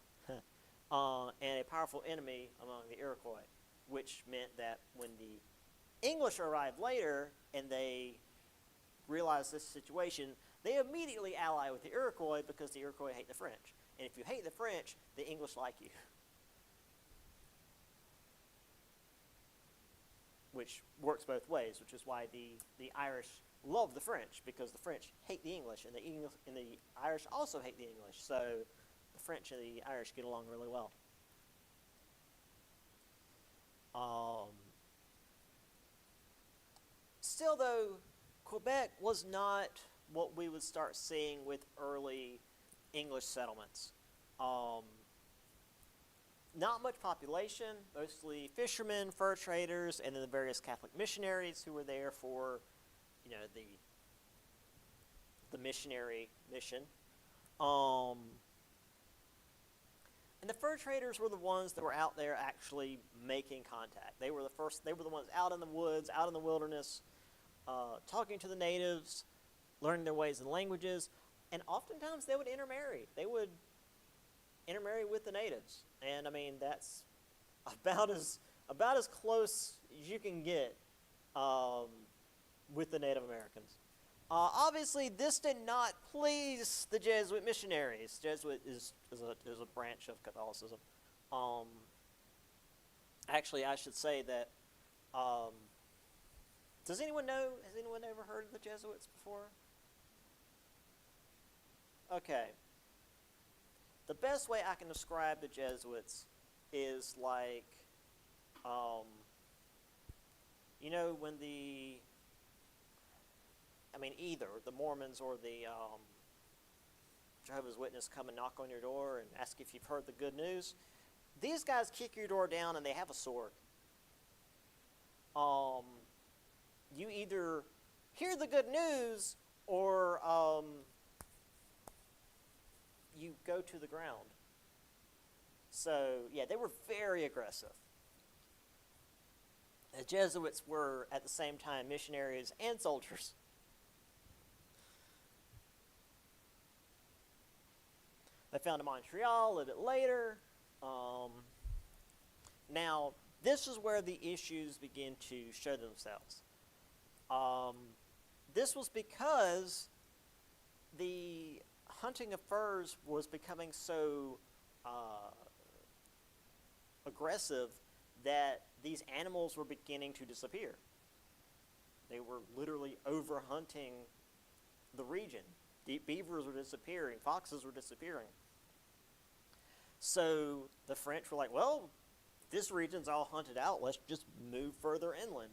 and a powerful enemy among the Iroquois, which meant that when the English arrived later and they realized this situation, they immediately ally with the Iroquois because the Iroquois hate the French. And if you hate the French, the English like you. Which works both ways, which is why the Irish love the French, because the French hate the English, and the Irish also hate the English. So the French and the Irish get along really well. Still, though, Quebec was not what we would start seeing with early English settlements. Not much population, mostly fishermen, fur traders, and then the various Catholic missionaries who were there for, the missionary mission. And the fur traders were the ones that were out there actually making contact. They were the ones out in the woods, out in the wilderness, talking to the natives, learning their ways and languages, and oftentimes they would intermarry. They would intermarry with the natives, and I mean that's about as close as you can get with the Native Americans. Obviously, this did not please the Jesuit missionaries. Jesuit is a branch of Catholicism. Actually, I should say that. Does anyone know? Has anyone ever heard of the Jesuits before? Okay. The best way I can describe the Jesuits is like, when either the Mormons or the Jehovah's Witness come and knock on your door and ask if you've heard the good news. These guys kick your door down and they have a sword. You either hear the good news or you go to the ground. So, yeah, they were very aggressive. The Jesuits were, at the same time, missionaries and soldiers. They founded Montreal a little bit later. Now, this is where the issues begin to show themselves. This was because the hunting of furs was becoming so aggressive that these animals were beginning to disappear. They were literally over-hunting the region. Beavers were disappearing. Foxes were disappearing. So the French were like, well, this region's all hunted out. Let's just move further inland.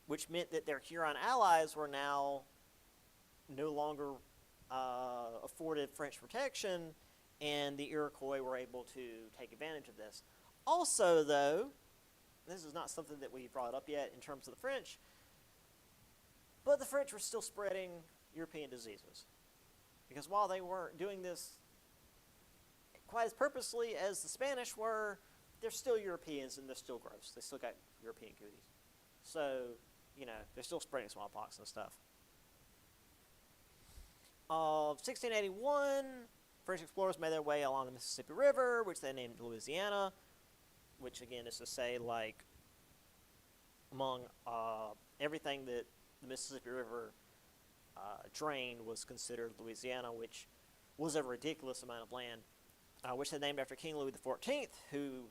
Which meant that their Huron allies were now no longer afforded French protection, and the Iroquois were able to take advantage of this. Also, though, this is not something that we brought up yet in terms of the French, but the French were still spreading European diseases. Because while they weren't doing this quite as purposely as the Spanish were, they're still Europeans and they're still gross. They still got European cooties. So, they're still spreading smallpox and stuff. 1681, French explorers made their way along the Mississippi River, which they named Louisiana, which again is to say, like, among everything that the Mississippi River drained was considered Louisiana, which was a ridiculous amount of land, which they named after King Louis XIV, who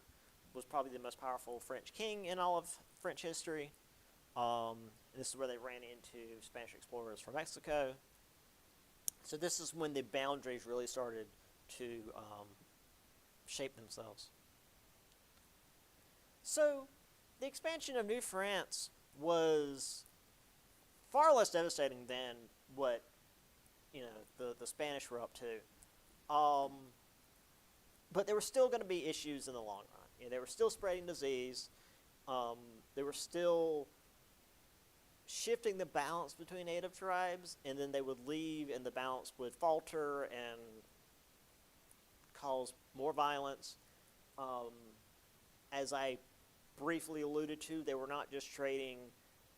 was probably the most powerful French king in all of French history. This is where they ran into Spanish explorers from Mexico. So this is when the boundaries really started to shape themselves. So the expansion of New France was far less devastating than what the Spanish were up to. But there were still going to be issues in the long run. They were still spreading disease. They were still shifting the balance between native tribes, and then they would leave and the balance would falter and cause more violence. As I briefly alluded to, they were not just trading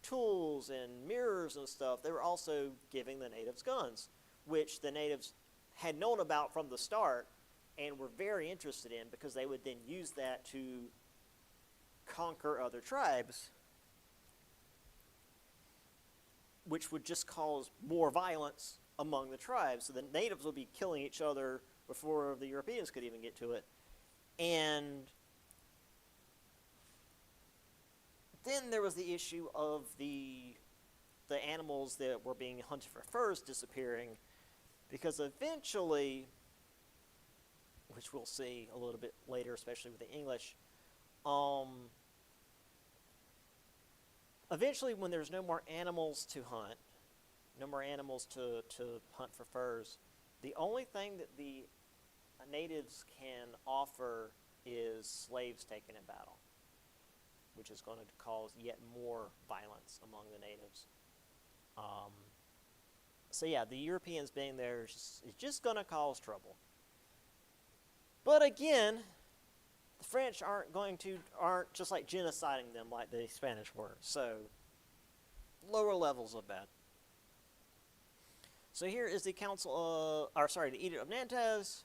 tools and mirrors and stuff. They were also giving the natives guns, which the natives had known about from the start and were very interested in, because they would then use that to conquer other tribes, which would just cause more violence among the tribes. So the natives would be killing each other before the Europeans could even get to it. And then there was the issue of the animals that were being hunted for furs disappearing, because eventually, which we'll see a little bit later, especially with the English, eventually when there's no more animals to hunt, no more animals to hunt for furs, the only thing that the natives can offer is slaves taken in battle, which is going to cause yet more violence among the natives. So yeah, the Europeans being there is just going to cause trouble. But again, the French aren't just like genociding them like the Spanish were. So lower levels of bad. So here is the the Edict of Nantes.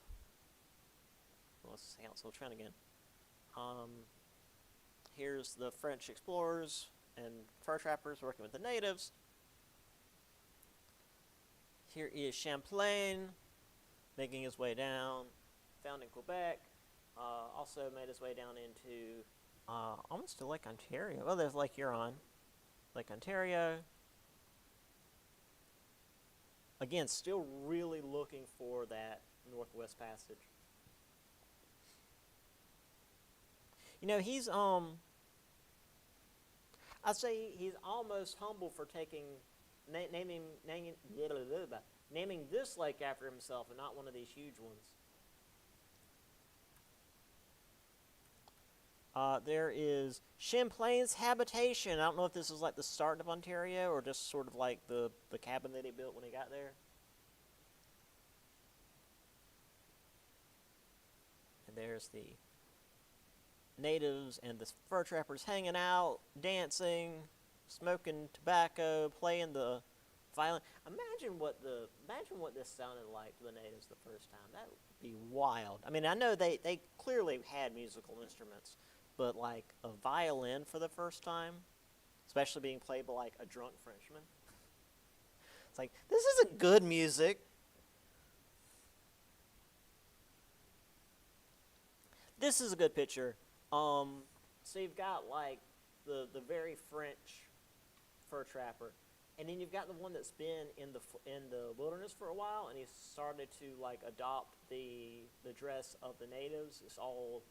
What's the Council of Trent again? Here's the French explorers and fur trappers working with the natives. Here is Champlain making his way down, found in Quebec. Also made his way down into almost to Lake Ontario. Oh, there's Lake Huron, Lake Ontario. Again, still really looking for that Northwest Passage. He's I'd say he's almost humble for taking naming this lake after himself and not one of these huge ones. There is Champlain's habitation. I don't know if this is like the start of Ontario or just sort of like the cabin that he built when he got there. And there's the natives and the fur trappers hanging out, dancing, smoking tobacco, playing the violin. Imagine what this sounded like to the natives the first time. That would be wild. I mean, I know they clearly had musical instruments, but like a violin for the first time, especially being played by like a drunk Frenchman. It's like, this isn't good music. This is a good picture. So you've got like the very French fur trapper, and then you've got the one that's been in the wilderness for a while, and he's started to like adopt the dress of the natives. It's all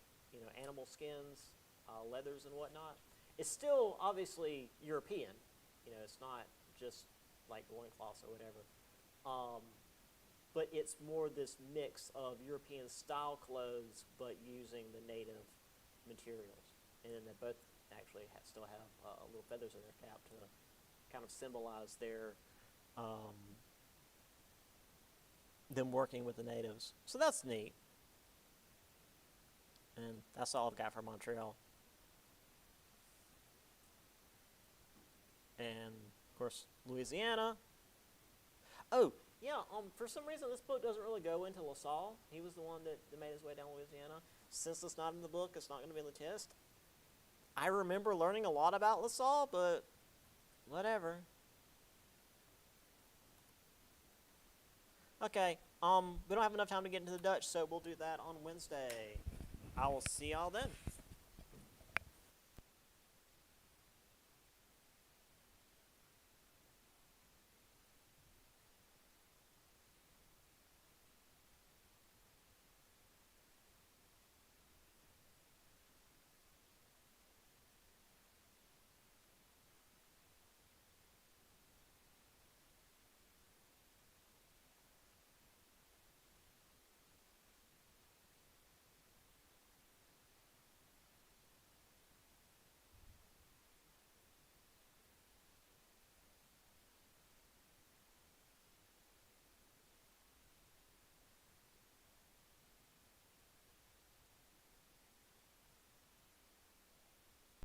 animal skins, leathers and whatnot. It's still obviously European. It's not just like loincloths or whatever. But it's more this mix of European style clothes, but using the native materials. And then they both actually still have little feathers in their cap to kind of symbolize them working with the natives. So that's neat. And that's all I've got for Montreal. And of course, Louisiana. Oh, yeah, for some reason this book doesn't really go into LaSalle. He was the one that made his way down Louisiana. Since it's not in the book, it's not going to be in the test. I remember learning a lot about LaSalle, but whatever. Okay, We don't have enough time to get into the Dutch, so we'll do that on Wednesday. I will see y'all then.